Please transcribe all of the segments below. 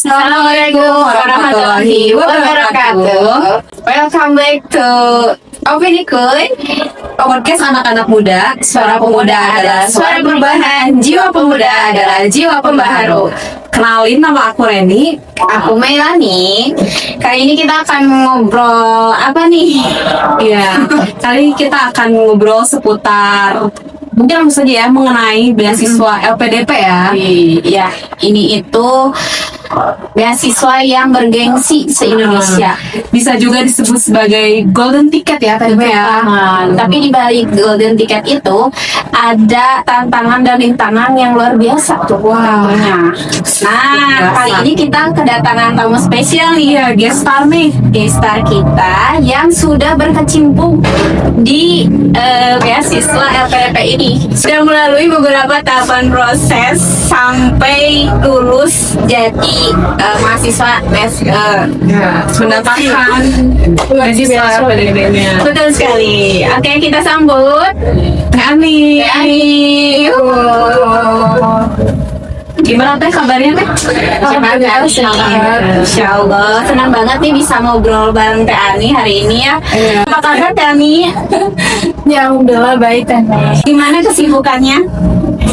Assalamualaikum warahmatullahi wabarakatuh. Welcome back to Opini Kuy, podcast anak-anak muda. Suara pemuda adalah suara perubahan, jiwa pemuda adalah jiwa pembaharu. Kenalin, nama aku Reni. Aku Melani. Kali ini kita akan ngobrol apa nih? Iya, kali ini kita akan ngobrol seputar mungkin langsung saja ya mengenai beasiswa LPDP ya. Iya, ini itu beasiswa yang bergengsi se-Indonesia. Bisa juga disebut sebagai golden ticket ya tadi ya. Tapi di balik golden ticket itu ada tantangan dan rintangan yang luar biasa tuh. Tentunya. Nah, kali ini kita kedatangan tamu spesial nih, ya, guest star nih. Guest star kita yang sudah berkecimpung di beasiswa LPDP ini. Sudah melalui beberapa tahapan proses sampai lulus jadi mahasiswa mendapatkan beasiswa LPDP-nya. Betul sekali. Oke, kita sambut Teh Ani. Gimana Teh kabarnya Teh? Insya Allah senang banget nih bisa ngobrol bareng Teh Ani hari ini ya. Apa kabar Teh Ani? Ya, alhamdulillah baik Teh. Gimana kesibukannya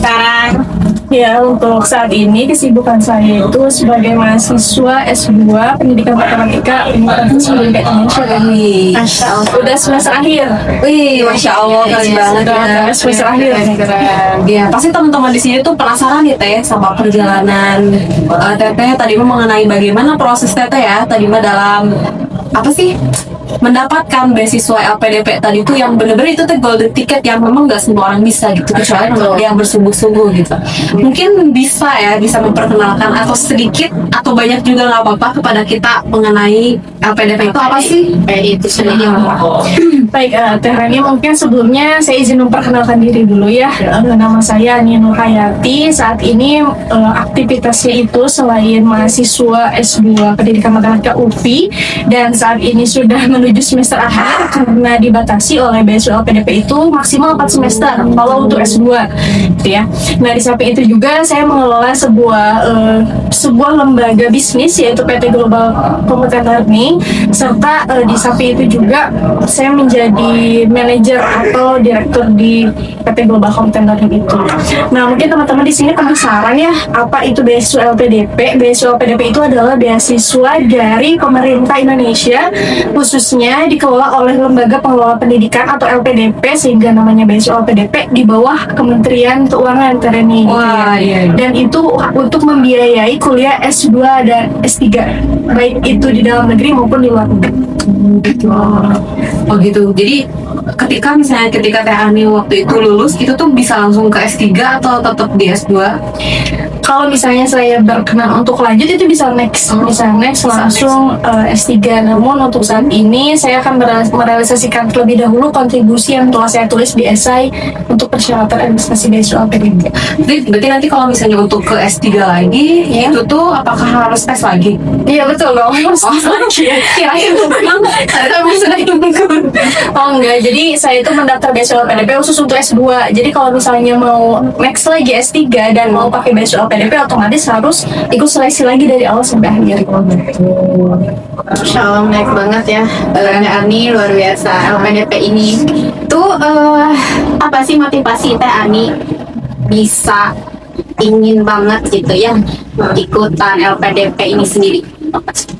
sekarang? Ya, untuk saat ini kesibukan saya itu sebagai mahasiswa S2 Pendidikan Matematika Universitas Pendidikan Indonesia. Masya Allah. Udah semester akhir. Wih, Masya Allah, keren banget ya. Semester akhir. Ya, pasti teman-teman di sini tuh penasaran nih Teh sama perjalanan Teteh tadi mengenai bagaimana proses Teteh ya tadi dalam apa sih mendapatkan beasiswa LPDP tadi tuh yang bener-bener itu tuh golden ticket yang memang nggak semua orang bisa gitu, kecuali untuk yang bersungguh-sungguh gitu. Mungkin bisa memperkenalkan atau sedikit atau banyak juga nggak apa-apa kepada kita mengenai LPDP itu apa sih? Itu sendiri. Baik, Teh Rani, mungkin sebelumnya saya izin memperkenalkan diri dulu ya. Nama saya Nino Hayati. Saat ini aktivitasnya itu selain mahasiswa S2 Pendidikan Matematika UPI, dan saat ini sudah menuju semester akhir karena dibatasi oleh beasiswa LPDP itu maksimal 4 semester kalau untuk S2 gitu ya. Nah, di samping itu juga saya mengelola sebuah lembaga bisnis yaitu PT Global Computer Learning, serta di samping itu juga saya menjadi manajer atau direktur di PT Global Computer Learning itu. Nah, mungkin teman-teman di sini penasaran ya, apa itu beasiswa LPDP? Beasiswa LPDP itu adalah beasiswa dari pemerintah Indonesia, khususnya dikelola oleh Lembaga Pengelola Pendidikan atau LPDP, sehingga namanya beasiswa LPDP di bawah Kementerian Keuangan Tereni. Wah, iya. Dan itu untuk membiayai kuliah S2 dan S3, baik itu di dalam negeri maupun di luar negeri. Oh gitu. Jadi ketika Teh Ani waktu itu lulus itu tuh bisa langsung ke S3 atau tetap di S2? Kalau misalnya saya berkenan untuk lanjut itu bisa next langsung S3. Namun untuk saat ini saya akan merealisasikan terlebih dahulu kontribusi yang telah saya tulis di esai untuk persyaratan administrasi beasiswa LPDP. Berarti nanti kalau misalnya untuk ke S3 lagi itu tuh apakah harus tes lagi? Iya, betul dong. Kirain memang sudah tunggu. Oh enggak, jadi saya itu mendaftar beasiswa LPDP khusus untuk S2. Jadi kalau misalnya mau next lagi S3 dan mau pakai beasiswa LPDP, otomatis harus ikut seleksi lagi dari awal sampai akhir. Masya Allah, menarik banget ya. Teh Ani luar biasa. LPDP ini tuh apa sih motivasi Teh Ani bisa ingin banget gitu ya ikutan LPDP ini sendiri?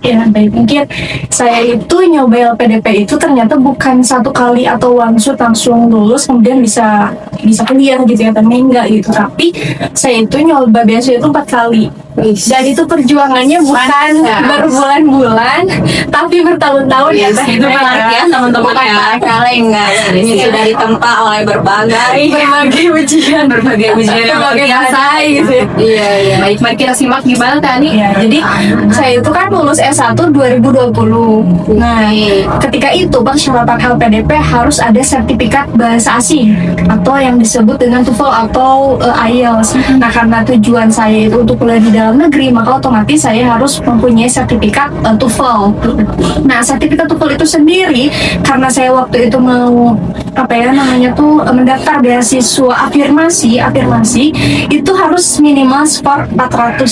Ya, baik, mungkin saya itu nyoba LPDP itu ternyata bukan satu kali atau one shot langsung lulus kemudian bisa kuliah gitu ya, tapi enggak gitu. Tapi saya itu nyoba beasiswa itu 4 kali. Dan itu perjuangannya bukan berbulan-bulan, tapi bertahun-tahun ya. Itu pengertian teman-teman ya. Kali enggak, ini sudah ditempa oleh berbagai ujian, berbagai biasa gitu ya. Iya. Baik, mari kita simak gimana Teh Ani. Ya, jadi saya itu kan lulus S1 2020. Nah, ketika itu persyaratan LPDP harus ada sertifikat bahasa asing atau yang disebut dengan TOEFL atau IELTS. Nah, karena tujuan saya itu untuk kuliah di dalam negeri, maka otomatis saya harus mempunyai sertifikat TOEFL. Nah, sertifikat TOEFL itu sendiri karena saya waktu itu mau apa ya namanya tuh mendaftar beasiswa afirmasi itu harus minimal skor 400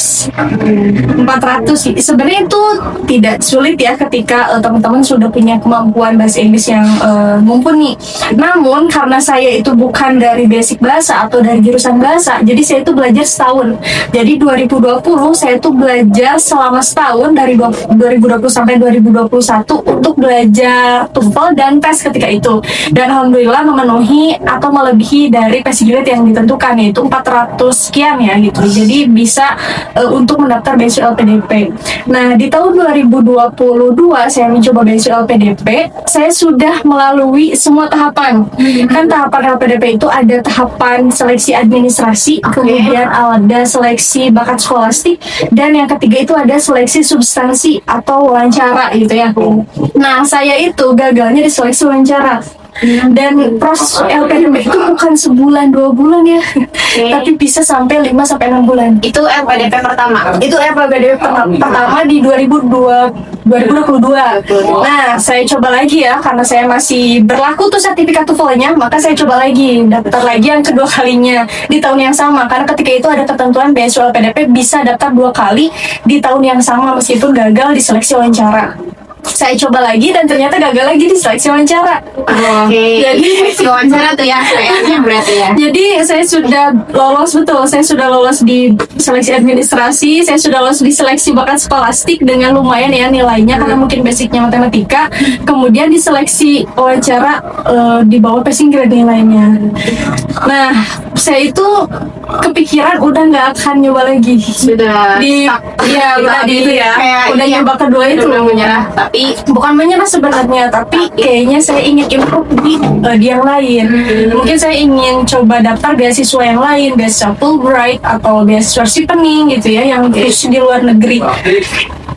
sih. Sebenarnya itu tidak sulit ya ketika teman-teman sudah punya kemampuan bahasa Inggris yang mumpuni. Namun karena saya itu bukan dari basic bahasa atau dari jurusan bahasa, jadi saya itu belajar setahun. Jadi 2020 saya itu belajar selama setahun dari 2020 sampai 2021 untuk belajar TOEFL dan tes ketika itu. Dan alhamdulillah memenuhi atau melebihi dari passing grade yang ditentukan, yaitu 400 sekian ya gitu. Jadi bisa untuk mendaftar beasiswa LPDP. Nah, di tahun 2022 saya mencoba beasiswa LPDP, saya sudah melalui semua tahapan. Kan tahapan LPDP itu ada tahapan seleksi administrasi, kemudian ada seleksi bakat skolastik, dan yang ketiga itu ada seleksi substansi atau wawancara gitu ya. Nah, saya itu gagalnya di seleksi wawancara. Dan proses LPDP itu bukan sebulan 2 bulan ya, tapi bisa sampai 5 sampai 6 bulan. Itu LPDP pertama. Itu LPDP pertama di 2022. Nah, saya coba lagi ya, karena saya masih berlaku tuh sertifikat TOEFL-nya, maka saya coba lagi daftar lagi yang kedua kalinya di tahun yang sama. Karena ketika itu ada ketentuan beasiswa LPDP bisa daftar 2 kali di tahun yang sama meskipun gagal di seleksi wawancara. Saya coba lagi dan ternyata gagal lagi di seleksi wawancara. Jadi seleksi wawancara tuh ya kayaknya berarti ya. Jadi saya sudah lolos, betul. Saya sudah lolos di seleksi administrasi, saya sudah lolos di seleksi bakat skolastik dengan lumayan ya nilainya karena mungkin basicnya matematika. Kemudian di seleksi wawancara di bawah passing grade nilainya. Nah, saya itu kepikiran udah nggak akan nyoba lagi. Sudah Iya, udah di itu ya. Udah nyoba kedua itu udah menyerah, tapi bukan menyerah sebenarnya, tapi kayaknya saya ingin improve di yang lain. Mungkin saya ingin coba daftar beasiswa yang lain, beasiswa Fulbright atau beasiswa Chevening gitu ya, yang khusus di luar negeri.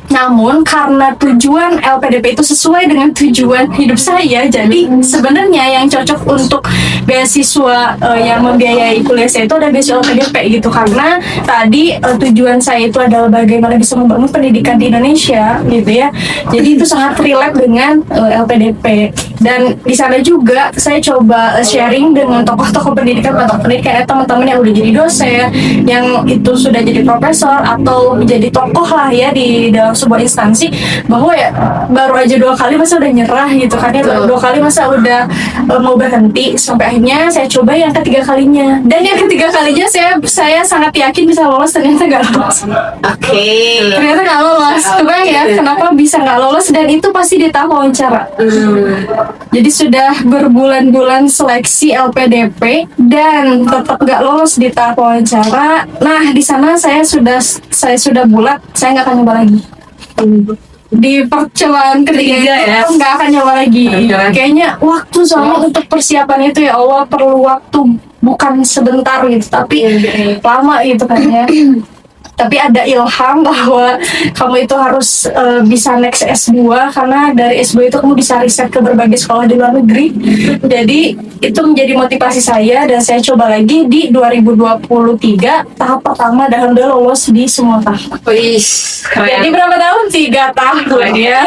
Namun karena tujuan LPDP itu sesuai dengan tujuan hidup saya, jadi sebenarnya yang cocok untuk beasiswa yang membiayai kuliah saya itu ada beasiswa LPDP gitu, karena tadi tujuan saya itu adalah bagaimana bisa membangun pendidikan di Indonesia gitu ya. Jadi itu sangat relate dengan LPDP. Dan di sana juga saya coba sharing dengan tokoh-tokoh pendidikan ya, teman-teman yang udah jadi dosen, yang itu sudah jadi profesor atau menjadi tokoh lah ya di dalam sebuah instansi, bahwa ya baru aja 2 kali masa udah nyerah gitu kan ya, 2 kali masa udah mau berhenti, sampai akhirnya saya coba yang ketiga kalinya, dan yang ketiga kalinya saya sangat yakin bisa lolos, ternyata nggak lolos. Ternyata nggak lolos. Kebayang ya kenapa bisa nggak lolos, dan itu pasti di tahap wawancara. Jadi sudah berbulan-bulan seleksi LPDP dan tetap nggak lolos di tahap wawancara. Nah, di sana saya sudah bulat, saya nggak akan nyoba lagi. Di percobaan ketiga ya nggak akan nyoba lagi. Kayaknya waktu soalnya untuk persiapan itu ya Allah perlu waktu, bukan sebentar gitu, tapi lama gitu kan ya. Tapi ada ilham bahwa kamu itu harus bisa next S2, karena dari S2 itu kamu bisa riset ke berbagai sekolah di luar negeri. Jadi itu menjadi motivasi saya, dan saya coba lagi di 2023 tahap pertama dan alhamdulillah lolos di semua tahap. Jadi berapa tahun? 3 tahun ya.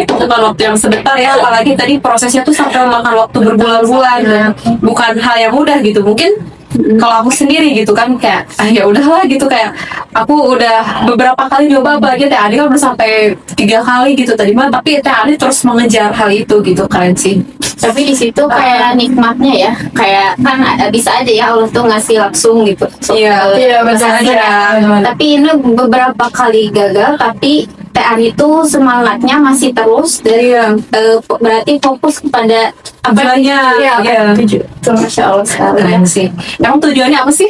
Itu bukan waktu yang sebentar ya, apalagi tadi prosesnya tuh sampai memakan waktu berbulan-bulan, dan bukan hal yang mudah gitu. Mungkin kalau aku sendiri gitu kan kayak ya udahlah gitu, kayak aku udah beberapa kali nyoba, apalagi Teh Ani kan udah sampai 3 kali gitu tadi mah, tapi Teh Ani terus mengejar hal itu gitu, keren sih. Tapi di situ kayak nikmatnya ya, kayak kan bisa aja ya Allah tuh ngasih langsung gitu. Iya benar ya. Tapi ini beberapa kali gagal, tapi Teh Ani tuh semangatnya masih terus, dan berarti fokus kepada Tujuannya, itu Masya Allah sekali. keren sih. Emang tujuannya apa sih?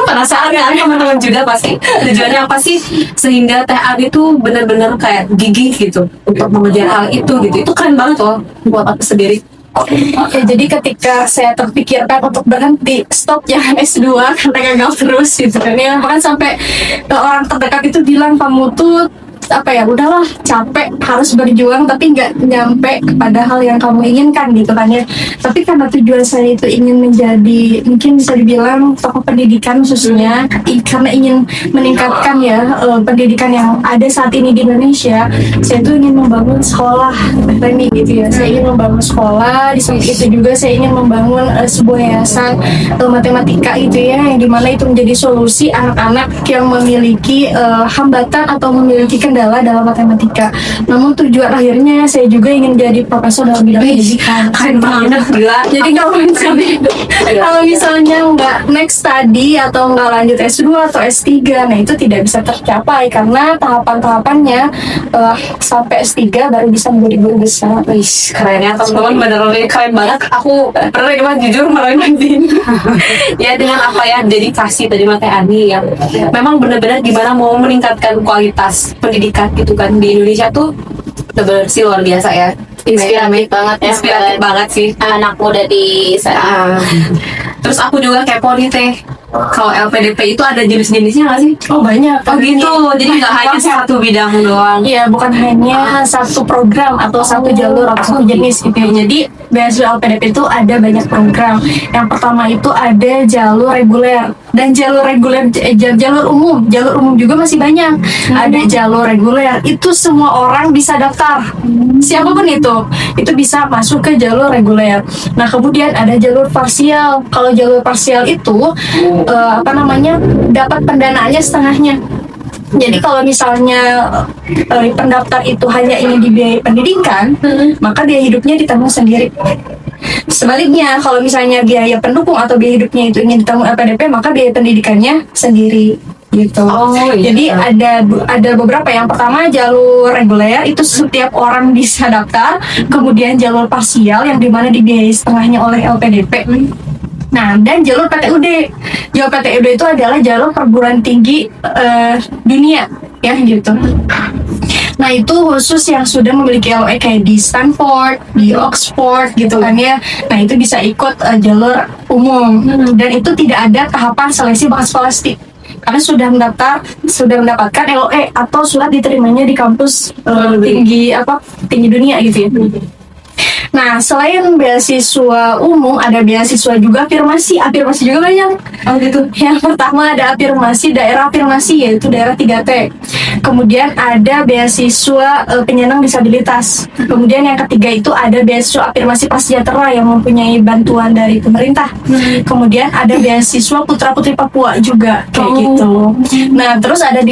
Penasaran kan teman-teman juga pasti. Tujuannya apa sih sehingga Teh Ani tuh benar-benar kayak gigih gitu untuk mengejar hal itu gitu. Itu keren banget loh buat aku sendiri. Ya, jadi ketika saya terpikirkan untuk berhenti, stop jangan S2 karena gagal terus gitu kan ya. Bahkan sampai orang terdekat itu bilang kamu tuh apa ya, udahlah capek harus berjuang tapi nggak nyampe kepada hal yang kamu inginkan gitu kan ya. Tapi karena tujuan saya itu ingin menjadi, mungkin bisa dibilang tokoh pendidikan khususnya, karena ingin meningkatkan ya pendidikan yang ada saat ini di Indonesia, saya tuh ingin membangun sekolah teknik gitu ya. Saya ingin membangun sekolah, di samping itu juga saya ingin membangun sebuah yayasan matematika gitu ya, yang dimana itu menjadi solusi anak-anak yang memiliki hambatan atau memiliki kendala dalam matematika. Namun tujuan akhirnya saya juga ingin jadi profesor dalam bidang pendidikan. Keren banget, gila. Jadi kalau misalnya nggak next study atau nggak lanjut S2 atau S3, nah itu tidak bisa tercapai karena tahapan-tahapannya sampai S3 baru bisa menjadi guru besar. Wih, keren ya teman-teman, bener-bener keren banget. Aku bener jujur merinding. Ya dengan apa ya, dedikasi tadi Mate Ani yang memang benar-benar gimana mau meningkatkan kualitas pendidikan gitu kan di Indonesia tuh bener-bener sih luar biasa ya. Inspiratif banget ya. Inspiratif banget sih. Anak muda di sana. Terus aku juga kepo nih Teh, kalau LPDP itu ada jenis-jenisnya nggak sih? Oh banyak. Oh gitu, jadi nggak hanya satu bidang doang. Iya, bukan hanya satu program atau satu jalur atau satu jenis gitu ya. Jadi beasiswa LPDP itu ada banyak program. Yang pertama itu ada jalur reguler dan jalur reguler, jalur umum juga masih banyak. Ada jalur reguler, itu semua orang bisa daftar, siapapun itu bisa masuk ke jalur reguler. Nah kemudian ada jalur parsial. Kalau jalur parsial itu dapat pendanaannya setengahnya. Jadi kalau misalnya pendaftar itu hanya ingin dibiayai pendidikan, maka biaya hidupnya ditanggung sendiri. Sebaliknya, kalau misalnya biaya pendukung atau biaya hidupnya itu ingin ditanggung LPDP, maka biaya pendidikannya sendiri gitu. Jadi ada beberapa. Yang pertama jalur reguler, itu setiap orang bisa daftar. Kemudian jalur parsial yang dimana dibiayai setengahnya oleh LPDP. Nah, dan jalur PTUD. Jalur PTUD itu adalah jalur perguruan tinggi dunia, ya gitu. Nah, itu khusus yang sudah memiliki LOE kayak di Stanford, di Oxford gitu kan ya. Nah, itu bisa ikut jalur umum. Dan itu tidak ada tahapan seleksi bakat skolastik. Karena sudah mendapatkan LOE atau surat diterimanya di kampus tinggi dunia gitu ya. Nah, selain beasiswa umum, ada beasiswa juga afirmasi. Afirmasi juga banyak. Oh gitu. Yang pertama ada afirmasi, daerah afirmasi, yaitu daerah 3T. Kemudian ada beasiswa penyandang disabilitas. Kemudian yang ketiga itu ada beasiswa afirmasi prasejahtera yang mempunyai bantuan dari pemerintah. Kemudian ada beasiswa putra-putri Papua juga kayak gitu. Nah, terus ada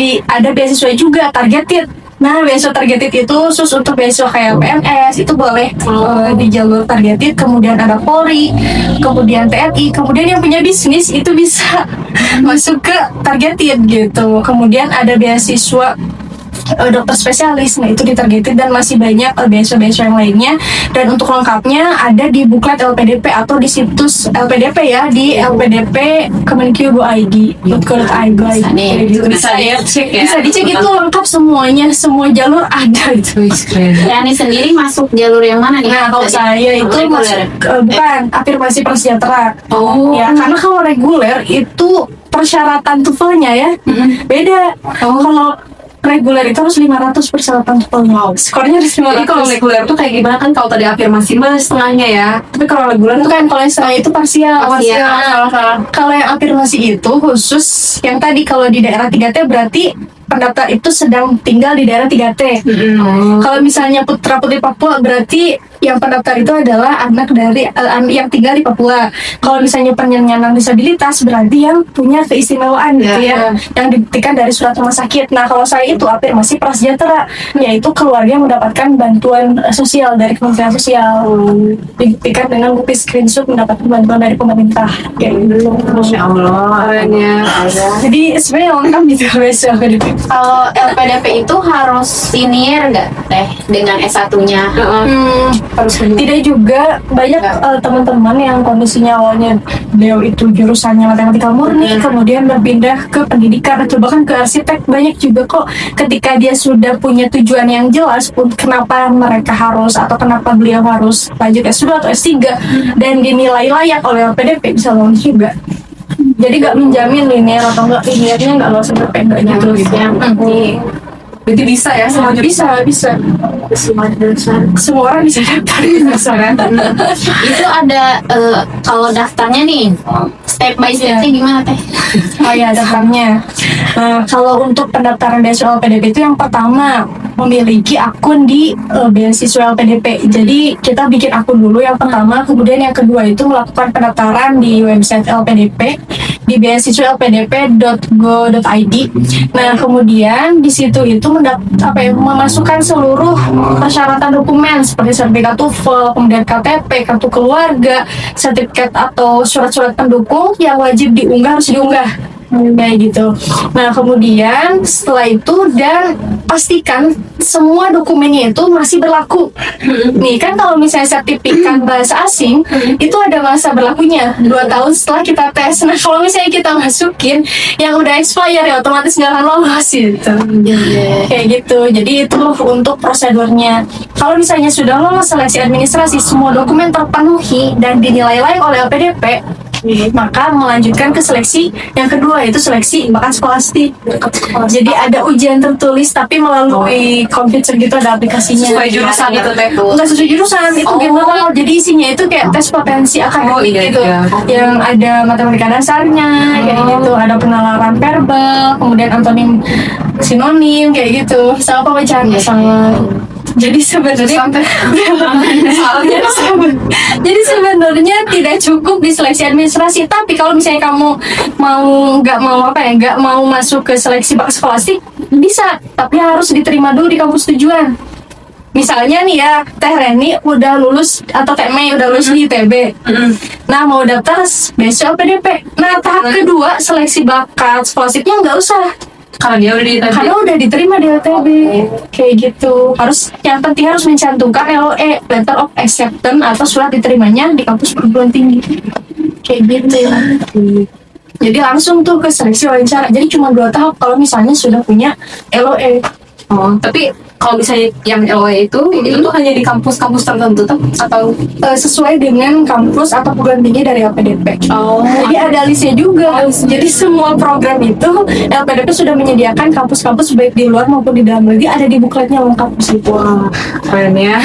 beasiswa juga targeted. Nah, beasiswa targeted itu khusus untuk beasiswa kayak PNS, itu boleh di jalur targeted. Kemudian ada Polri, kemudian TNI, kemudian yang punya bisnis itu bisa masuk ke targeted gitu. Kemudian ada beasiswa dokter spesialis, nah itu ditargetin, dan masih banyak beasiswa-beasiswa yang lainnya. Dan untuk lengkapnya ada di buklet LPDP atau di situs LPDP ya, di lpdp kemenq.go.id. Itu bisa dicek ya. Bisa dicek, itu lengkap semuanya, semua jalur ada itu. Ya, ini sendiri masuk jalur yang mana nih? Nah, kalau saya itu masuk bukan afirmasi prasejahtera. Ya, karena kalau reguler itu persyaratan TOEFL-nya ya beda. Kalau reguler itu harus 500 persyaratan TOEFL-nya. Skornya harus 500. Jadi kalau reguler tuh kayak gimana kan? Kalau tadi afirmasi mah setengahnya ya. Tapi kalau reguler itu kan, kalau yang setengah itu parsial. Kalau yang afirmasi itu khusus yang tadi, kalau di daerah 3T berarti pendaftar itu sedang tinggal di daerah 3T. Kalau misalnya putra-putri Papua berarti yang pendaftar itu adalah anak dari yang tinggal di Papua. Kalau misalnya penyandang disabilitas berarti yang punya keistimewaan gitu ya, yang dibuktikan dari surat rumah sakit. Nah, kalau saya itu afirmasi prasejahtera, yaitu keluarga yang mendapatkan bantuan sosial dari Kementerian Sosial, dibuktikan dengan bukti screenshot mendapatkan bantuan dari pemerintah. Kayak gitu. Masya Allah, kerennya. Jadi sebenarnya lengkap gitu beasiswa LPDP. Kalau LPDP itu harus senior nggak teh dengan S1-nya? Tidak juga. Banyak teman-teman yang kondisinya awalnya beliau itu jurusannya matematika murni, kemudian berpindah ke pendidikan atau bahkan ke arsitek. Banyak juga kok ketika dia sudah punya tujuan yang jelas kenapa mereka harus atau kenapa beliau harus lanjut S2 atau S3 dan dinilai layak oleh LPDP, bisa lolos juga. Jadi nggak menjamin linear atau nggak, linearnya nggak lolos LPDP, nggak gitu. Berarti bisa ya semua jurusan? Bisa. Semua orang bisa daftar jurusan. Itu ada kalau daftarnya nih step by stepnya gimana teh? Oh ya, daftarnya. Nah, kalau untuk pendaftaran beasiswa LPDP itu yang pertama memiliki akun di beasiswa LPDP. Jadi kita bikin akun dulu yang pertama, kemudian yang kedua itu melakukan pendaftaran di website LPDP di beasiswa lpdp.go.id. Nah, kemudian di situ itu memasukkan seluruh persyaratan dokumen seperti sertifikat TOEFL, kemudian KTP, kartu keluarga, sertifikat atau surat-surat pendukung yang wajib diunggah harus diunggah. Kayak gitu. Nah, kemudian setelah itu dan pastikan semua dokumennya itu masih berlaku. Nih kan kalau misalnya sertifikat bahasa asing itu ada masa berlakunya 2 tahun setelah kita tes. Nah, kalau misalnya kita masukin yang udah expire ya otomatis nggak akan lolos gitu. Kayak gitu. Jadi itu untuk prosedurnya. Kalau misalnya sudah lolos seleksi administrasi, semua dokumen terpenuhi dan dinilai layak oleh LPDP, maka melanjutkan ke seleksi yang kedua, yaitu seleksi bakat skolastik. Jadi ada ujian tertulis tapi melalui komputer gitu, ada aplikasinya. Sesuai jurusan itu teh? Enggak sesuai jurusan, itu general. Jadi isinya itu kayak tes potensi akademik gitu. Yang ada matematika dasarnya kayak gitu, ada penalaran verbal, kemudian antonim, sinonim kayak gitu, sama pembacaan sama. Jadi sebenarnya jadi sebenarnya tidak cukup di seleksi administrasi. Tapi kalau misalnya kamu nggak mau masuk ke seleksi bakat skolastik, bisa, tapi harus diterima dulu di kampus tujuan. Misalnya nih ya, Teh Reni udah lulus atau Teh Mei udah lulus di ITB. Nah, mau daftar beasiswa LPDP. Nah, tahap kedua seleksi bakat skolastiknya nggak usah. Karena dia udah diterima di LTB. Kayak gitu. Yang penting harus mencantumkan LOE, Letter of Acceptance, atau surat diterimanya di kampus perguruan tinggi. Kayak gitu. Jadi langsung tuh ke seleksi wawancara. Jadi cuma 2 tahap kalau misalnya sudah punya LOE. Oh, tapi kalau misalnya yang LOE itu tuh hanya di kampus-kampus tertentu tuh atau sesuai dengan kampus atau perguruan tinggi dari LPDP. Jadi ada listnya juga. Jadi semua program itu LPDP sudah menyediakan kampus-kampus baik di luar maupun di dalam negeri, ada di bukletnya lengkap di situ. wah, keren ya.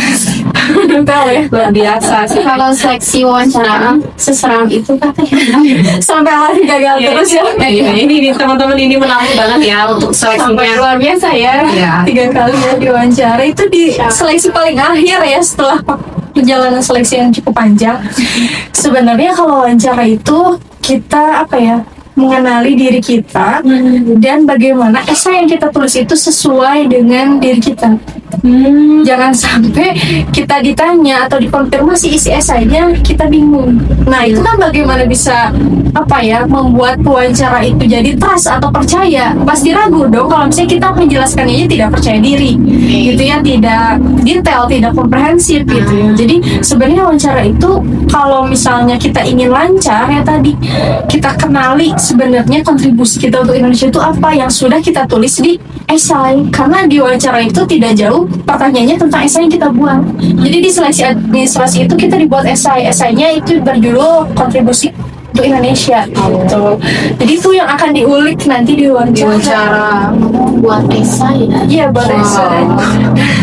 Tahu ya? Luar biasa sih. Kalau seleksi wawancara seseram itu katanya. Sampai lari gagal terus ya. Ini teman-teman ini menantang banget ya untuk seleksinya. Luar biasa ya. Iya. 3 kali ya diwawancara. Itu di seleksi paling akhir ya, setelah perjalanan seleksi yang cukup panjang. Sebenarnya kalau wawancara itu kita mengenali diri kita dan bagaimana esai yang kita tulis itu sesuai dengan diri kita. Jangan sampai kita ditanya atau dikonfirmasi isi esainya kita bingung. Nah, itu kan bagaimana bisa membuat wawancara itu jadi trust atau percaya. Pasti ragu dong kalau misalnya kita menjelaskannya aja tidak percaya diri, gitu ya, tidak detail, tidak komprehensif gitu ya. Jadi sebenarnya wawancara itu kalau misalnya kita ingin lancar ya tadi, kita kenali sebenarnya kontribusi kita untuk Indonesia itu apa yang sudah kita tulis di esai. Karena di wawancara itu tidak jauh pertanyaannya tentang esai yang kita buat. Jadi di seleksi administrasi itu kita dibuat esainya itu berjudul kontribusi untuk Indonesia gitu. Jadi itu yang akan diulik nanti di wawancara. Buat esai ya. Iya, buat esai.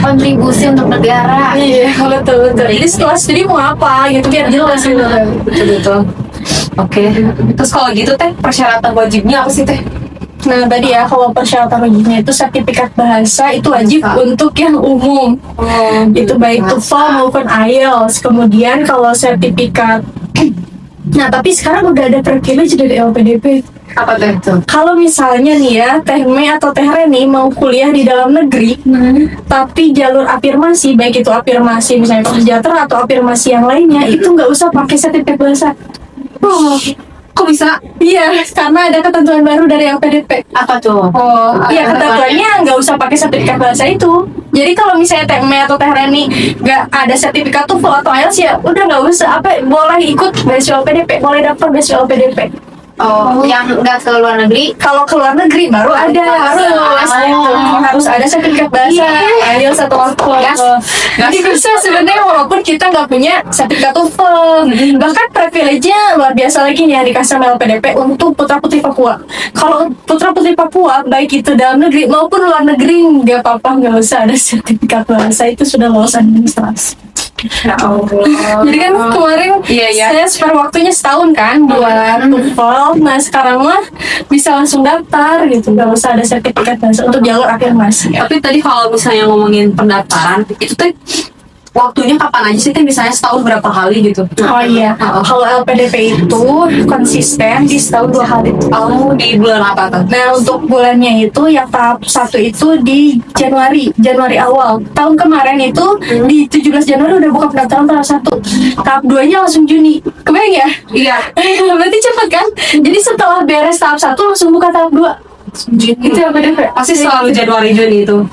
Kontribusi untuk negara. Iya, betul. Jadi setelah studi mau apa gitu biar jelas gitu. Betul. Oke. Terus kalau gitu teh persyaratan wajibnya apa sih teh? Nah, tadi ya, kalau persyaratan wajibnya itu sertifikat bahasa itu wajib untuk yang umum. Itu baik TOEFL maupun IELTS. Kemudian kalau sertifikat, nah tapi sekarang udah ada privilege dari LPDP. Apa teh itu? Kalau misalnya nih ya, Teh Mei atau Teh Reni mau kuliah di dalam negeri, tapi jalur afirmasi, baik itu afirmasi misalnya sejahtera atau afirmasi yang lainnya, itu nggak usah pakai sertifikat bahasa. Kok bisa? Iya, karena ada ketentuan baru dari LPDP. Apa tuh? Iya, ketentuannya nggak usah pakai sertifikat bahasa itu. Jadi kalau misalnya Teh Mei atau Teh Reni nggak ada sertifikat TOEFL atau IELTS, ya udah nggak usah boleh ikut beasiswa LPDP, boleh daftar beasiswa LPDP. Oh, yang nggak ke luar negeri. Kalau ke luar negeri baru ada harus ada sertifikat bahasa IELTS atau TOEFL. Jadi bisa sebenarnya walaupun kita nggak punya sertifikat TOEFL, bahkan privilege-nya luar biasa lagi nih yang dikasih sama LPDP untuk putra putri Papua. Kalau putra putri Papua baik itu dalam negeri maupun luar negeri nggak apa-apa, nggak usah ada sertifikat bahasa, itu sudah lulus administrasi. Ya Allah. Jadi kan kemarin saya spare waktunya setahun kan buat TOEFL. Nah sekarang mah bisa langsung daftar gitu, nggak usah ada sertifikat bahasa untuk jalur akhir mas. Tapi tadi kalau misalnya ngomongin pendaftaran, itu tuh waktunya kapan aja sih teh? Misalnya setahun berapa kali gitu? Oh iya, kalau LPDP itu konsisten di setahun 2 kali. Oh, di bulan apa tuh? Nah untuk bulannya itu yang tahap 1 itu di Januari awal. Tahun kemarin itu di 17 Januari udah buka pendaftaran tahap 1. Tahap 2 nya langsung Juni. Kebayang ya? Iya. Berarti cepat kan? Jadi setelah beres tahap 1 langsung buka tahap 2. Itu LPDP. Pasti selalu Januari Juni itu.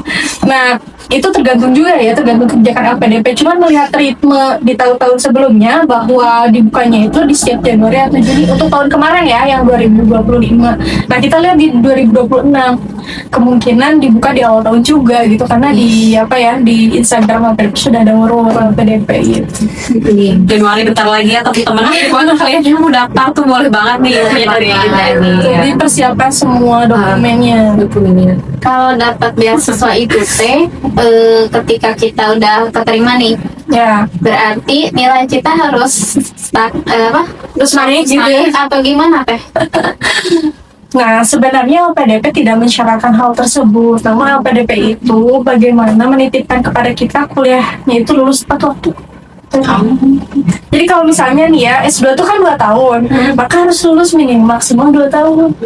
Nah, itu tergantung juga ya, tergantung kebijakan LPDP. Cuman melihat ritme di tahun-tahun sebelumnya bahwa dibukanya itu di setiap Januari atau Juni. Untuk tahun kemarin ya, yang 2025. Nah, kita lihat di 2026 kemungkinan dibuka di awal tahun juga gitu, karena di di Instagram LPDP sudah ada war-war LPDP gitu. Januari bentar lagi ya, teman-teman. Gimana kalian yang mau daftar tuh boleh banget nih dari kita ini. Jadi persiapkan semua dokumennya. Kalau dapat beasiswa itu teh, ketika kita udah keterima nih, Ya, berarti nilai kita harus terus naik gitu ya. atau gimana teh? Nah, sebenarnya LPDP tidak mensyaratkan hal tersebut. Namun LPDP itu bagaimana menitipkan kepada kita kuliahnya itu lulus tepat waktu. Jadi kalau misalnya nih ya, S2 itu kan 2 tahun, maka harus lulus minimal maksimal 2 tahun.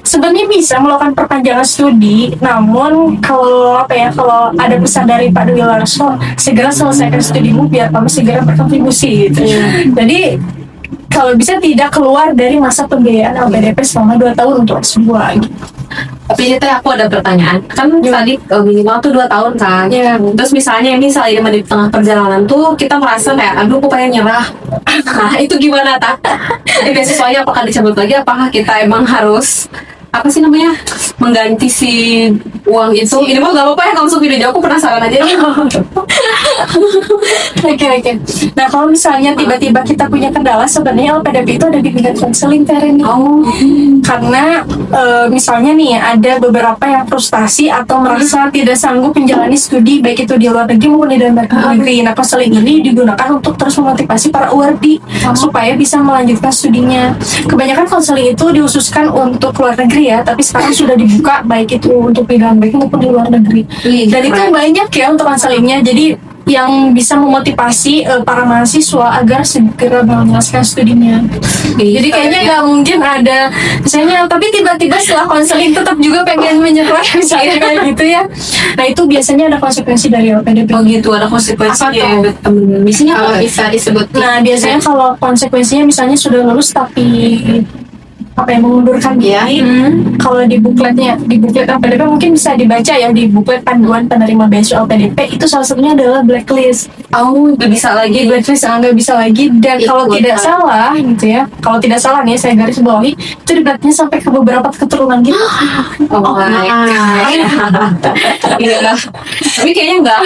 Sebenarnya bisa melakukan perpanjangan studi, namun kalau kalau ada pesan dari Pak Dwi Larso, segera selesaikan studimu biar kamu segera berkontribusi gitu. Jadi kalau bisa tidak keluar dari masa pembiayaan LPDP selama 2 tahun untuk S2 gitu. Tapi teh aku ada pertanyaan. Kan tadi minimal tuh 2 tahun kan. Terus misalnya di tengah perjalanan tuh kita merasa kayak aduh aku pengen nyerah. Nah itu gimana tak? Beasiswanya apakah dicabut lagi? Apakah kita emang harus apa sih namanya mengganti si uang itu? Ini mah gak apa-apa ya kalau video jauh, aku penasaran aja. Oke. Nah kalau misalnya tiba-tiba kita punya kendala, sebenarnya LPDP itu ada bimbingan konseling Teren. Karena misalnya nih ada beberapa yang frustasi atau merasa tidak sanggup menjalani studi baik itu di luar negeri maupun di dalam negeri. Nah konseling ini digunakan untuk terus memotivasi para awardee supaya bisa melanjutkan studinya. Kebanyakan konseling itu dihususkan untuk luar negeri ya, tapi sekarang sudah dibuka baik itu untuk di dalam negeri maupun di luar negeri. Dan itu banyak ya untuk konselingnya. Jadi yang bisa memotivasi para mahasiswa agar segera menyelesaikan studinya. Jadi kayaknya nggak mungkin ada misalnya, tapi tiba-tiba setelah konseling tetap juga pengen menyerah misalnya kayak gitu ya. Nah itu biasanya ada konsekuensi dari LPDP. Oh gitu, ada konsekuensinya. Misalnya Kalau bisa disebut. Nah biasanya kalau konsekuensinya misalnya sudah lulus tapi mengundurkan diri. Kalau di buklet LPDP mungkin bisa dibaca ya, di buklet panduan penerima beasiswa LPDP itu salah satunya adalah blacklist. nggak bisa lagi. Blacklist nggak bisa lagi. Dan kalau tidak salah gitu ya, kalau tidak salah nih saya garis bawahi itu di blacklist sampai ke beberapa keturunan gitu. Iya. Tapi kayaknya nggak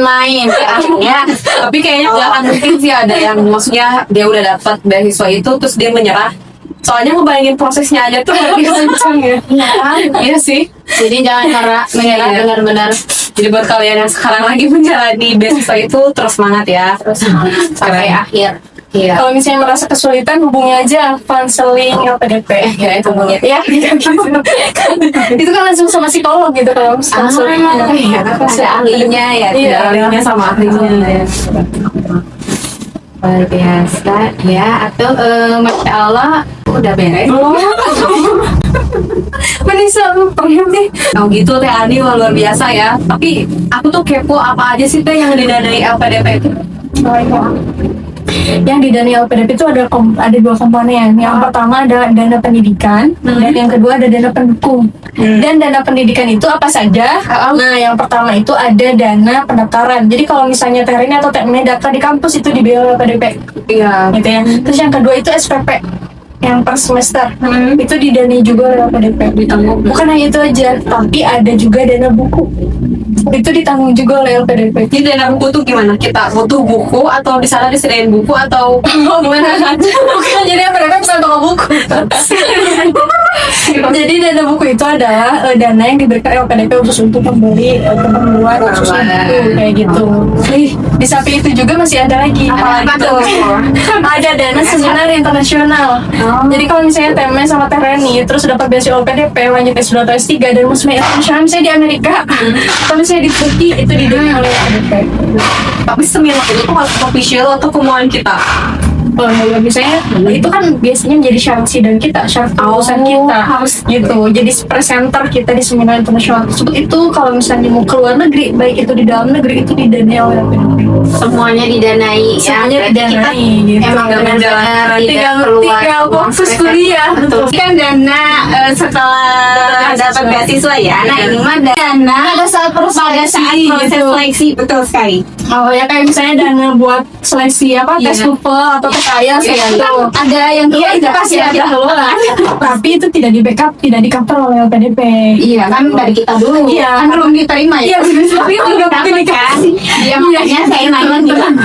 main ya. Tapi kayaknya nggak akan mungkin sih ada yang maksudnya dia udah dapat beasiswa itu terus dia menyerah. Soalnya ngebayangin prosesnya aja tuh lebih kencang ya. Iya sih. Jadi jangan menyerah benar-benar. Jadi buat kalian yang sekarang lagi menjalani beasiswa itu terus semangat ya. Terus sampai akhir. Iya. Kalau misalnya merasa kesulitan, hubungi aja konseling LPDP. Ya itu hubungi. Ya, gitu. Itu kan langsung sama psikolog gitu kalau konseling. Ada ahlinya ya. Iya. Ahlinya sama ahlinya. Luar biasa ya. Atau Masya Allah udah beres. Menisa pengen nih. Oh gitu Teh Ani, luar biasa ya. Tapi aku tuh kepo apa aja sih Teh yang didanai LPDP itu? Yang didanai LPDP itu ada 2 komponen. Yang pertama ada dana pendidikan, dan yang kedua ada dana pendukung. Dan dana pendidikan itu apa saja? Nah, yang pertama itu ada dana pendaftaran. Jadi kalau misalnya Terini atau Tekne daftar di kampus itu dibiayai LPDP. Iya. Gitu ya. Terus yang kedua itu SPP. yang per semester. Itu didanai juga oleh LPDP. Ditanggung. Bukan hanya itu aja, tapi ada juga dana buku. Itu ditanggung juga oleh LPDP. Jadi dana buku tuh gimana? Kita butuh buku atau di sana disediain buku atau gimana? Bukan, jadi LPDP bisa toko buku. Jadi dana buku itu adalah dana yang diberikan LPDP khusus untuk membeli keperluan khusus buku kayak gitu. Di samping itu juga masih ada lagi. Apa tuh? Ada dana seminar internasional. Jadi kalau misalnya Teme sama Teh Reni terus dapat beasiswa LPDP lanjut S2 atau S3 dan mau seminar internasional misalnya di Amerika atau misalnya di Turki itu didanai oleh LPDP. Tapi seminar itu tuh harus official atau kemauan kita? Ya, misalnya itu kan biasanya menjadi syarat sidang kita, syarat kelulusan kita harus gitu. Jadi presenter kita di seminar internasional tersebut itu kalau misalnya mau keluar negeri, baik itu di dalam negeri itu didanai oleh LPDP. Semuanya didanai. Semuanya Berarti kita didanai, gitu. Emang benar-benar tidak tinggal fokus kuliah. Betul. Kan dana setelah dapat beasiswa ya. Nah ini mah dana pada saat proses seleksi, betul sekali. Oh ya, kayak misalnya dana buat seleksi apa tes TOEFL atau tes IELTS gitu. Ada yang Iya, itu pasti ada lah. Tapi itu tidak di backup, tidak di cover oleh LPDP. Iya kan dari kita dulu. Iya. Kan belum diterima ya. Iya, tapi itu nggak Tapi mungkin kan, ya makanya saya nanya gimana.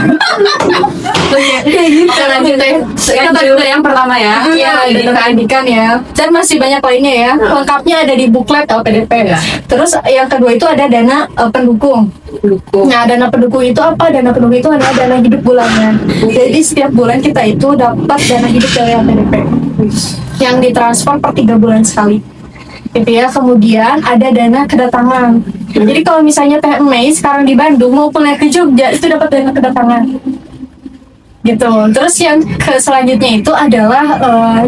kayak gitu. Lanjut deh. Kita tadi udah yang pertama ya. Iya, dana pendidikan ya. Dan masih banyak lainnya ya. Lengkapnya ada di buklet LPDP. Terus yang kedua itu ada dana pendukung. Nah, dana pendukung itu apa? Dana pendukung itu adalah dana hidup bulanan. Jadi setiap bulan kita itu dapat dana hidup dari LPDP yang ditransfer per 3 bulan sekali. Gitu ya. Kemudian ada dana kedatangan. Jadi kalau misalnya Teh Mei sekarang di Bandung mau kuliah ke Jogja itu dapat dana kedatangan. Gitu. Terus yang selanjutnya itu adalah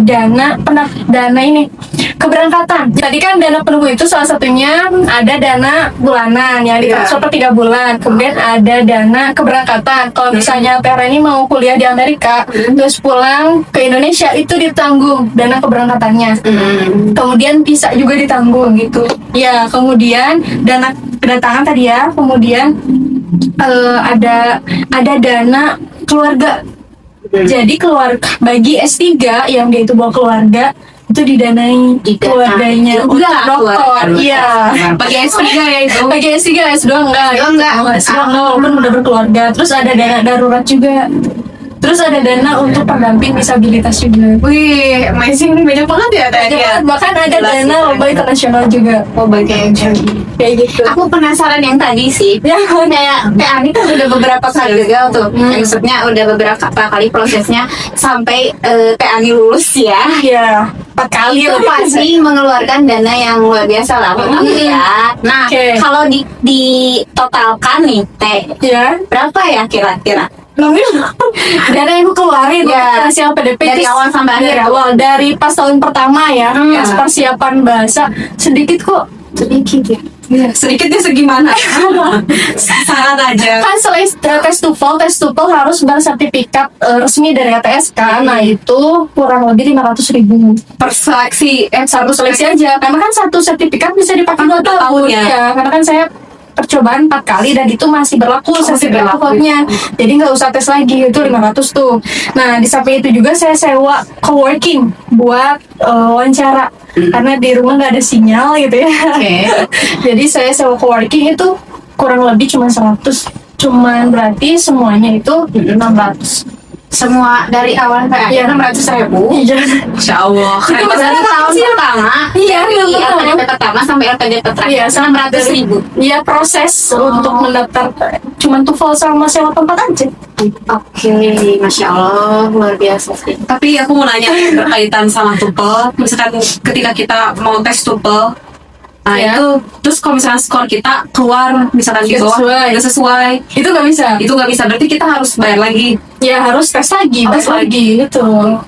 dana ini keberangkatan. Tadi kan dana pendukung itu salah satunya ada dana bulanan yang ditransfer per 3 bulan. Kemudian ada dana keberangkatan. Kalau misalnya Teh Reni mau kuliah di Amerika terus pulang ke Indonesia itu ditanggung dana keberangkatannya. Kemudian visa juga ditanggung gitu. Ya, kemudian dana kedatangan tadi ya. Kemudian ada dana keluarga. Jadi bagi S3 yang dia itu bawa keluarga itu didanai keluarganya untuk dokter. Iya. Bagi S3 ya itu. Bagi S3, S2 enggak. Enggak. S2 enggak, walaupun udah berkeluarga. Terus ada dana darurat juga. Terus ada dana untuk pendamping disabilitas juga. Wih, amazing, banyak banget ya tadi ya. Bahkan ada dana lomba internasional juga. Kayak gitu. Aku penasaran yang tadi sih. Ya, Kayak Ani kan udah beberapa kali gagal tuh. Maksudnya udah beberapa kali prosesnya sampai Teh Ani lulus ya. ya 4 kali Itu lah. pasti mengeluarkan dana yang luar biasa lah ya. Nah, Oke. kalau ditotalkan nih Teh, Ya. berapa ya kira-kira? Dana yang gue keluarin Ya. hasil PDP Dari itu awal sampai dari akhir. awal, dari pas tahun pertama ya, pas persiapan bahasa sedikit kok. Sedikit ya. Sedikitnya segimana? Saran aja. Kan selain tes TOEFL harus bersertifikat resmi dari LTSK. Nah itu kurang lebih 500.000 Per seleksi, satu seleksi aja. Karena kan satu sertifikat bisa dipakai 2 tahun ya. Karena kan saya percobaan 4 kali dan itu masih berlaku sertifikat TOEFL-nya. Jadi nggak usah tes lagi, itu 500 tuh. Nah di samping itu juga saya sewa coworking buat wawancara. Karena di rumah nggak ada sinyal gitu ya. Jadi saya sewa coworking itu kurang lebih cuma 100. Cuman berarti semuanya itu 600. Semua dari awal sampai akhir 600.000. Iya. Insya Allah. Itu maksudnya tahun pertama. Iya, dari tahun pertama. LPDP pertama sampai LPDP terakhir. Iya, 600.000. Iya, proses untuk mendaftar cuman TOEFL sama sewa tempat aja. Oke, masya Allah, luar biasa sih. Tapi aku mau nanya berkaitan sama TOEFL. Misalkan ketika kita mau tes TOEFL, nah Ya. itu terus kalau misalnya skor kita keluar misalkan di bawah Sesuai. nggak sesuai, Itu nggak bisa. itu nggak bisa, berarti kita harus bayar lagi. Ya harus tes lagi, tes lagi gitu.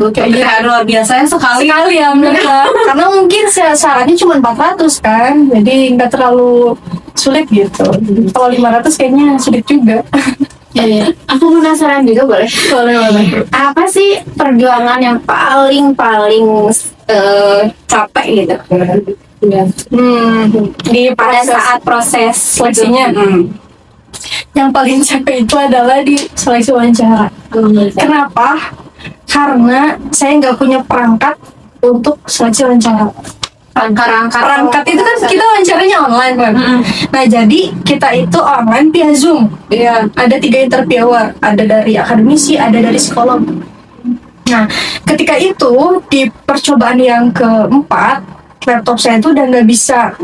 Kayak gitu. Kayak luar biasa ya sekali. Sekali ya mereka. Karena mungkin syaratnya cuma 400 kan, jadi nggak terlalu sulit gitu. Kalau 500 kayaknya sulit juga. Iya. Aku penasaran juga boleh. Boleh. Apa sih perjuangan yang paling capek gitu? Di Pada proses saat proses seleksinya. Yang paling capek itu adalah di seleksi wawancara. Kenapa? karena saya nggak punya perangkat untuk seleksi wawancara. Perangkat itu kan kita wawancaranya online kan. Nah jadi kita itu online via Zoom. Iya. Ada 3 interviewer, ada dari akademisi, ada dari psikolog. Nah ketika itu di percobaan yang keempat, laptop saya itu udah nggak bisa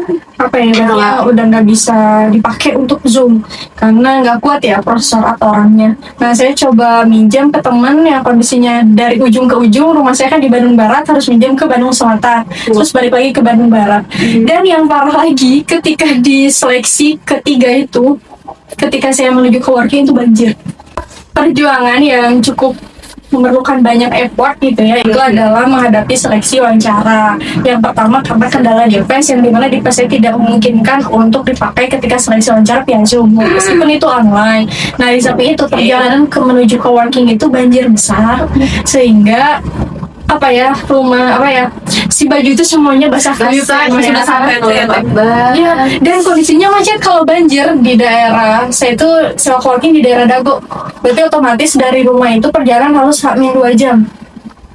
udah nggak bisa dipakai untuk Zoom karena nggak kuat ya prosesor atau RAM-nya. Nah saya coba minjam ke teman yang kondisinya dari ujung ke ujung, rumah saya kan di Bandung Barat, harus minjam ke Bandung Selatan, terus balik lagi ke Bandung Barat. Dan yang parah lagi, ketika di seleksi ketiga itu, ketika saya menuju ke working itu banjir. Perjuangan yang cukup memerlukan banyak effort gitu ya, itu adalah menghadapi seleksi wawancara. Yang pertama karena kendala device, yang dimana device saya tidak memungkinkan untuk dipakai ketika seleksi wawancara via Zoom meskipun itu online. Nah di samping itu perjalanan menuju ke working itu banjir besar, sehingga si baju itu semuanya basah kuyup. Sudah sampai Ya, dan kondisinya macet kalau banjir di daerah saya itu sewa working di daerah Dago. Berarti otomatis dari rumah itu perjalanan harus hamin 2 jam.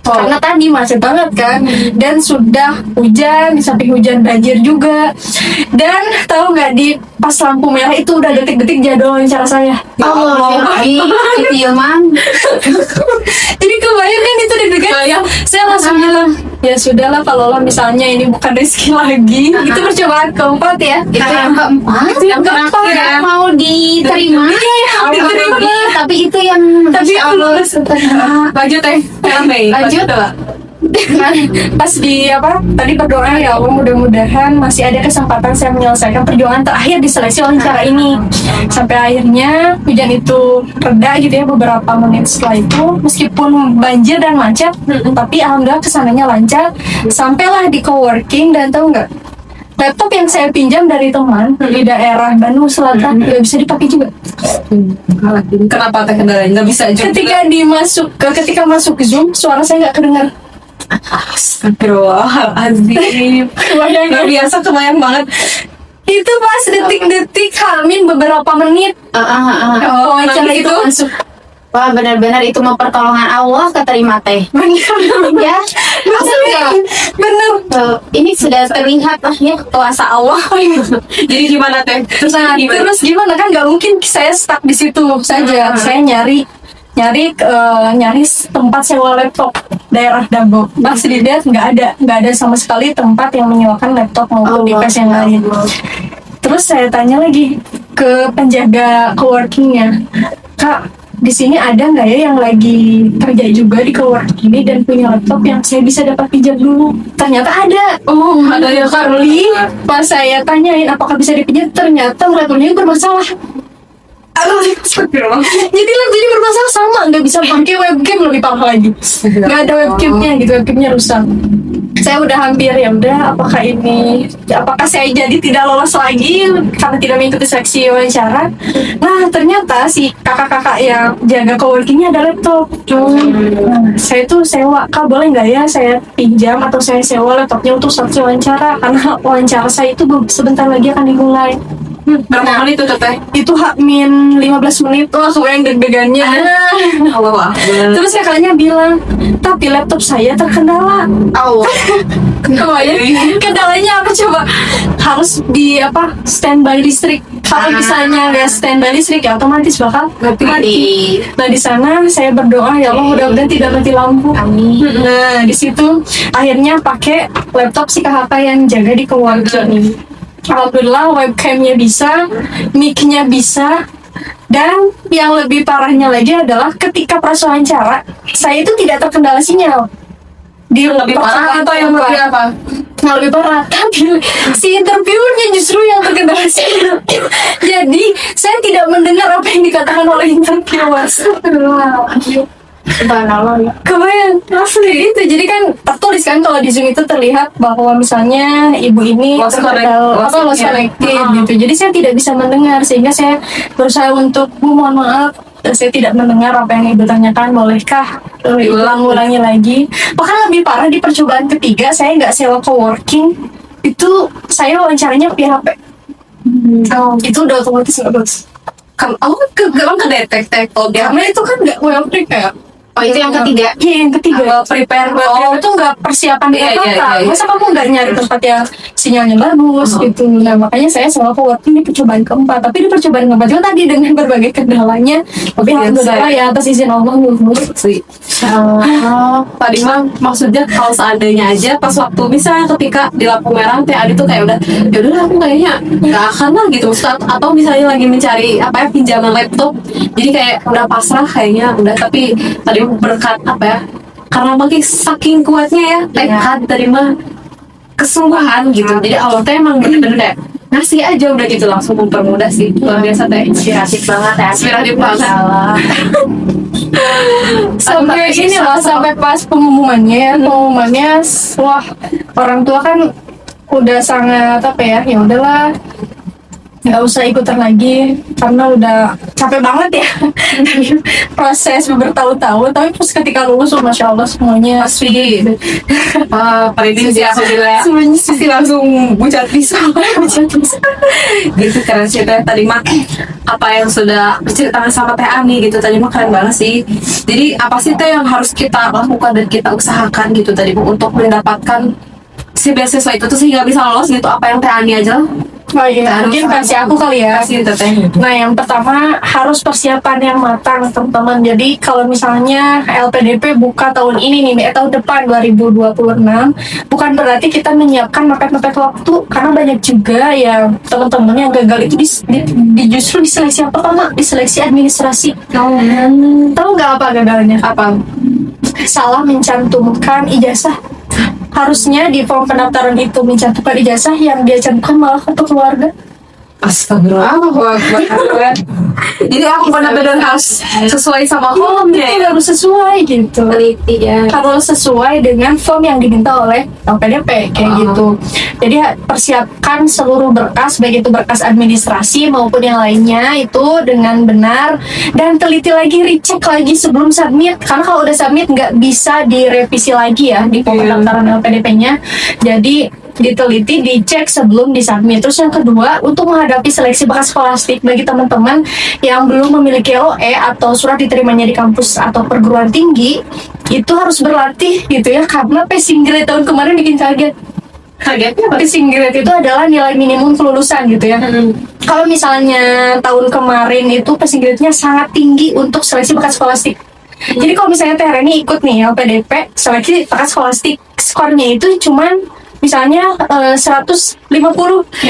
Karena tadi macet banget kan, dan sudah hujan, di samping hujan banjir juga. Dan tahu nggak, di pas lampu merah itu udah detik-detik jadwal wawancara saya. di filman. Jadi kebayang kan itu deg-degan. Saya langsung bilang, ya sudahlah kalau misalnya ini bukan rezeki lagi. Itu percobaan keempat ya. Itu yang keempat. Itu yang keempat ya. Mau diterima. diterima. Tapi itu yang Tapi aku lulus. Lanjut teh. Lanjut. Pas tadi berdoa, ya Allah mudah-mudahan masih ada kesempatan saya menyelesaikan perjuangan terakhir di seleksi wawancara ini. Sampai akhirnya hujan itu reda gitu ya beberapa menit setelah itu, meskipun banjir dan macet, tapi alhamdulillah kesananya lancar. Sampailah di coworking, dan tahu nggak, laptop yang saya pinjam dari teman di daerah Bandung Selatan nggak bisa dipakai juga. Kenapa teh kendalanya nggak bisa juga? Ketika masuk Zoom, suara saya nggak kedengar. Astagfirullahaladzim. Nggak biasa, kebayang banget. Itu pas detik-detik hamin beberapa menit wawancara itu masuk. Wah, benar-benar itu mau pertolongan Allah keterima teh. Ya, Bener. Ini sudah terlihat lah ya kuasa Allah. Jadi gimana teh? Terus gimana, kan nggak mungkin saya stuck di situ saja. Saya nyari tempat sewa laptop daerah Dago. Pas dilihat nggak ada sama sekali tempat yang menyewakan laptop maupun device yang lain. Terus saya tanya lagi ke penjaga coworkingnya, Kak, di sini ada nggak ya yang lagi kerja juga di coworking ini dan punya laptop yang saya bisa dapat pinjam dulu? Ternyata ada. Ada ya Carly. Pas saya tanyain apakah bisa dipinjam, ternyata laptopnya bermasalah. Jadi laptopnya bermasalah, sama nggak bisa pakai webcam, lebih parah lagi. Nggak ada webcamnya gitu, webcamnya rusak. Saya udah hampir, ya udah, apakah saya jadi tidak lolos lagi karena tidak mengikuti seleksi wawancara. Nah ternyata si kakak-kakak yang jaga coworkingnya ada laptop. Nah, saya tuh sewa, Kak boleh nggak ya saya pinjam atau saya sewa laptopnya untuk seleksi wawancara, karena wawancara saya itu sebentar lagi akan dimulai. Berapa menit itu teh? Itu min 15 menit. Wah, kebayang deg-degannya. Allah. Terus kakaknya bilang, tapi laptop saya terkendala. Kebayang kendalanya apa coba? Harus standby listrik. Kalau misalnya nggak standby listrik, ya otomatis bakal mati. Nah di sana saya berdoa, ya Allah mudah-mudahan tidak mati lampu. Amin. Nah di situ akhirnya pakai laptop si kakak yang jaga di coworking. Alhamdulillah webcamnya bisa, mic-nya bisa, dan yang lebih parahnya lagi adalah ketika proses wawancara, saya itu tidak terkendala sinyal. Di Lebih parah atau yang lebih apa? Yang lebih parah, tapi si interviewernya justru yang terkendala sinyal. Jadi saya tidak mendengar apa yang dikatakan oleh interviewer. Subhanallah. Kebayang, asli itu. Jadi kan tertulis kan kalau di Zoom itu terlihat bahwa misalnya ibu ini Lost connected gitu. Jadi saya tidak bisa mendengar, sehingga saya berusaha untuk mohon maaf, saya tidak mendengar apa yang ibu tanyakan, bolehkah diulang-ulangi lagi. Bahkan lebih parah di percobaan ketiga, saya nggak sewa coworking, itu saya wawancaranya via HP. Itu udah otomatis nggak bagus. Kamu ke detek Karena itu kan nggak webcam ya. Oh, itu yang ketiga. Iya, yang ketiga. Prepare. Prepare itu nggak persiapan dengan Iya, iya, matang. iya. Masa kamu nggak nyari tempat yang sinyalnya bagus gitu. Nah, makanya saya selalu forward ini percobaan keempat. Tapi di percobaan keempat juga tadi dengan berbagai kendalanya. Tapi alhamdulillah ya atas izin Allah lulus. Tadi mah maksudnya kalau seandainya aja pas waktu misalnya ketika di lampu merah teh Adi tuh kayak udah ya udah aku kayaknya nggak akan lah gitu. Maksudnya, atau misalnya lagi mencari apa ya pinjaman laptop jadi kayak udah pasrah kayaknya udah, tapi tadi berkat apa ya karena makin saking kuatnya ya tekad tadi mah kesungguhan gitu, jadi Allah teh emang bener-bener kayak ngasih aja udah gitu langsung mempermudah sih. Luar biasa teh, Inspiratif banget ya. inspiratif banget. Sampai ini loh, sampai pas pengumumannya wah, orang tua kan udah sangat apa ya udahlah nggak usah ikutan lagi karena udah capek banget ya proses bertahun-tahun. Tapi pas ketika lulus masya Allah semuanya Pasti paling sih alhamdulillah semuanya sih langsung bucat pisau gitu. Keren sih teh tadi mah apa yang sudah diceritakan sama Teh Ani gitu tadi mah keren banget sih. Jadi apa sih teh yang harus kita lakukan dan kita usahakan gitu tadi untuk mendapatkan si beasiswa itu tuh sehingga bisa lolos gitu, apa yang Teh Ani aja lah. Oh iya, mungkin kasih aku kali ya. Kasih Teteh. Nah, yang pertama harus persiapan yang matang, teman-teman. Jadi kalau misalnya LPDP buka tahun ini nih, tahun depan 2026, bukan berarti kita menyiapkan mepet-mepet waktu, karena banyak juga ya teman-teman yang gagal itu justru di seleksi apa Mama? Di seleksi administrasi. Tahu nggak apa gagalnya? Apa? Salah mencantumkan ijazah. Harusnya di form pendaftaran itu mencantumkan ijazah, yang dia cantumkan malah kartu keluarga. Astagfirullah. Jadi aku benar-benar harus sesuai sama formnya Itu ya. harus sesuai gitu. Teliti ya. Harus sesuai dengan form yang diminta oleh LPDP kayak gitu. Jadi persiapkan seluruh berkas, baik itu berkas administrasi maupun yang lainnya itu dengan benar, dan teliti lagi, recheck lagi sebelum submit, karena kalau udah submit nggak bisa direvisi lagi ya di form pendaftaran LPDP-nya. Jadi diteliti, dicek sebelum disubmit. Terus yang kedua, untuk menghadapi seleksi bakat skolastik bagi teman-teman yang belum memiliki LOE atau surat diterimanya di kampus atau perguruan tinggi, itu harus berlatih gitu ya, karena passing grade tahun kemarin bikin kaget. Kagetnya apa? Passing grade itu adalah nilai minimum kelulusan gitu ya. Kalau misalnya tahun kemarin itu passing grade-nya sangat tinggi untuk seleksi bakat skolastik. Jadi kalau misalnya Teh Reni ikut nih LPDP seleksi bakat skolastik, skornya itu cuman misalnya 150,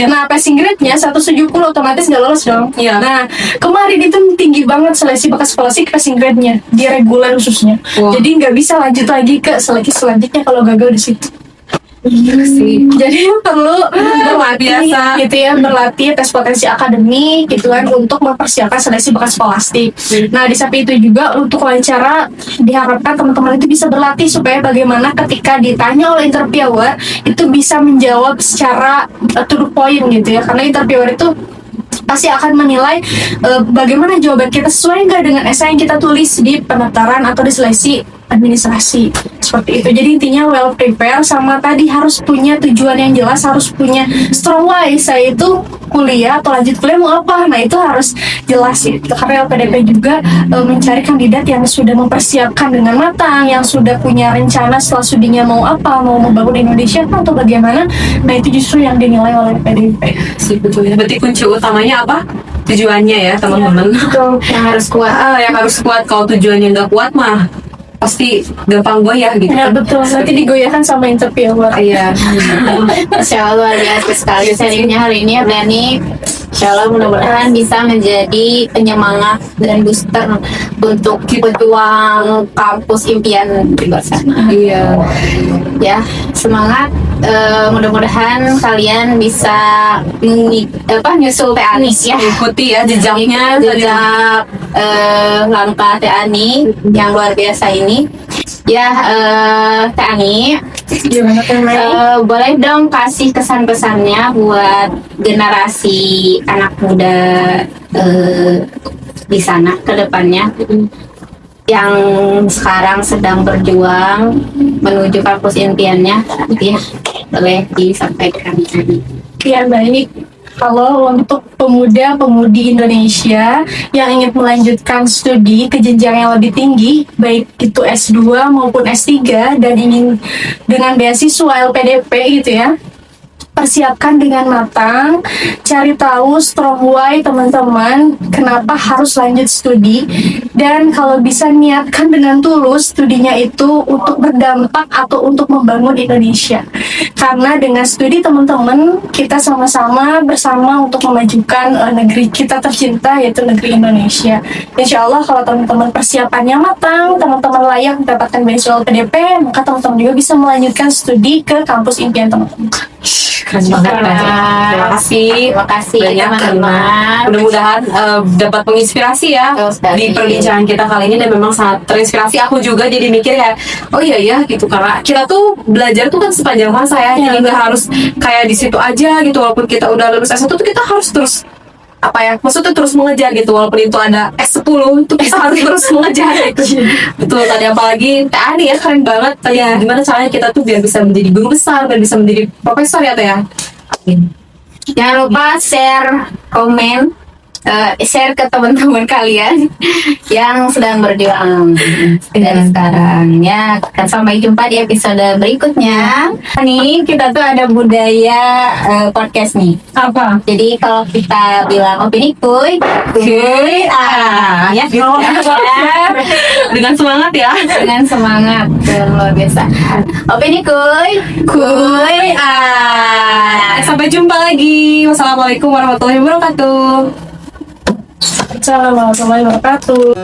nah passing grade-nya 170, otomatis nggak lolos dong. Iya. Nah, kemarin itu tinggi banget seleksi bakat skolastik passing grade-nya di reguler khususnya. Wah. Jadi nggak bisa lanjut lagi ke seleksi selanjutnya kalau gagal di situ. sih. Jadi perlu Luar biasa. gitu ya, berlatih tes potensi akademik gitu kan untuk mempersiapkan seleksi bakat skolastik. Nah, di samping itu juga untuk wawancara diharapkan teman-teman itu bisa berlatih supaya bagaimana ketika ditanya oleh interviewer itu bisa menjawab secara to the point gitu ya, karena interviewer itu pasti akan menilai bagaimana jawaban kita sesuai nggak dengan esai yang kita tulis di pendaftaran atau di seleksi administrasi seperti itu. Jadi intinya well prepare, sama tadi harus punya tujuan yang jelas, harus punya strong why saya itu kuliah atau lanjut kuliah mau apa. Nah itu harus jelas gitu, karena LPDP juga mencari kandidat yang sudah mempersiapkan dengan matang, yang sudah punya rencana setelah studinya mau apa, mau membangun Indonesia atau bagaimana. Nah itu justru yang dinilai oleh LPDP. Sih betul ya. Berarti kunci utamanya apa? Tujuannya ya teman-teman. Betul. Yang harus kuat. Yang harus kuat. Kalau tujuannya nggak kuat mah pasti gampang goyah gitu. Ya betul, nanti digoyahkan sama interviewer. Iya. Masya Allah, luar biasa sekali sharingnya hari ini ya Dani. Insya Allah mudah-mudahan bisa menjadi penyemangat dan booster untuk pejuang kampus impian bersama. Iya. Ya, semangat. Mudah-mudahan kalian bisa nyusul Teh Ani ya. Ikuti ya jejaknya. Jejak langkah Teh Ani yang luar biasa ini. Ya, Teh Ani, Gimana Teh Mei? boleh dong kasih kesan-pesannya buat generasi anak muda di sana ke depannya yang sekarang sedang berjuang menuju kampus impiannya, ya boleh disampaikan. Ya baik. Kalau untuk pemuda-pemudi Indonesia yang ingin melanjutkan studi ke jenjang yang lebih tinggi, baik itu S2 maupun S3, dan ingin dengan beasiswa LPDP gitu ya, persiapkan dengan matang, cari tahu strong why teman-teman, kenapa harus lanjut studi, dan kalau bisa niatkan dengan tulus studinya itu untuk berdampak atau untuk membangun Indonesia. Karena dengan studi teman-teman, kita sama-sama bersama untuk memajukan negeri kita tercinta, yaitu negeri Indonesia. Insya Allah kalau teman-teman persiapannya matang, teman-teman layak mendapatkan beasiswa LPDP, maka teman-teman juga bisa melanjutkan studi ke kampus impian teman-teman. Keren banget, Mbak. Terima kasih. Terima kasih Banyak, teman-teman. Mudah-mudahan dapat menginspirasi ya Betul sekali. di perbincangan kita kali ini, dan memang sangat terinspirasi. Aku juga jadi mikir ya, oh iya ya gitu, karena kita tuh belajar tuh kan sepanjang masa ya, jadi nggak harus kayak di situ aja gitu. Walaupun kita udah lulus S1 tuh kita harus terus apa ya, maksudnya terus mengejar gitu, walaupun itu ada S10 itu kita harus terus mengejar gitu. Betul, tadi apalagi Teh Ani ya, keren banget tadi gimana caranya kita tuh biar bisa menjadi guru besar, biar bisa menjadi profesor ya Teh ya. Amin. Jangan lupa share, komen, share ke teman-teman kalian yang sedang berjuang dari sekarang ya. Dan sampai jumpa di episode berikutnya. Nih kita tuh ada budaya podcast nih. Apa? Jadi kalau kita bilang opini kuy, kuy Ya, gitu. Dengan semangat ya. dengan semangat luar biasa. Opini kuy, kuy Sampai jumpa lagi. Wassalamualaikum warahmatullahi wabarakatuh. Assalamualaikum warahmatullahi wabarakatuh.